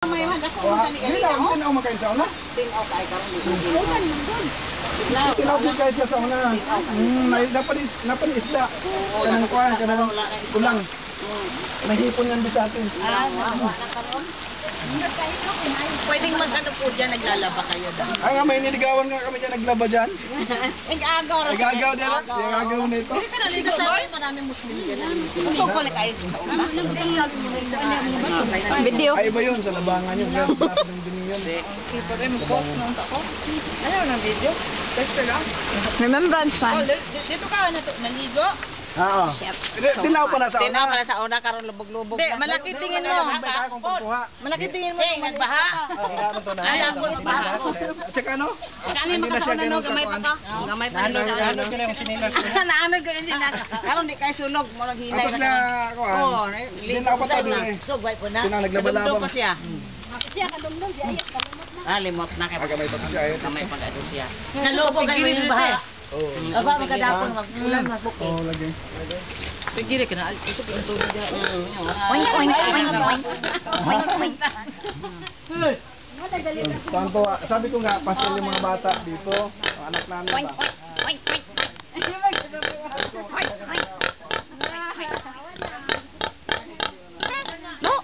May man ako Wah, sa hindi lang, hindi na ako makain sa una. Tinaw kay karon dito. Tinawag kayo siya sa una. Dapat isda. Kanang kuhan, kanang kulang. Nahipon yan sa atin. Pwedeng mag-ano po dyan, naglalaba kayo doon. Ay nga, may niligawan nga kami dyan, naglaba dyan. Nag-agaw. Nag-agaw din. Nag-agaw na ito. Hindi ka naligo ba? Maraming Muslim dyan. Gusto ko na kayo sa una. Video. Ay iba yun, sa labangan yun. Yan, dapat ng dining yun. Pero mo post nung ako. Ayaw ng video. Text lang. Remembrance Oh, fan. dito ka naligo. Oo. Tinaw pa na sa una. Tinaw pala sa una, karon lubog-lubog. Hindi, malaki tingin mo. Malaki tingin mo. Nagbaha. Ay, ako nagbaha. At saka ano? Kani makasauna no, gamay pa ka. Gamay pa no. Naanod ka na yung sinilas. Naanod ka din na. Karon di kay sunog mo hinay Atot na, kuhan. Hindi na ako patado eh. Sugway po na. Sino naglabalabang. pa siya. Limot na kay. Gamay pa siya eh. Kamay pag ano siya. Nalubog kayo yung baha. Oo. Aba magkadapon ulan magbuki. Oo, lagi. Pigire ka na. Ito ko tubig dyan. Oink oink oink oink. Oink oink. Tanto, sabi ko nga, pasal yung mga bata dito. Ang anak namin Oink ba? oink oink. Oink oink. No.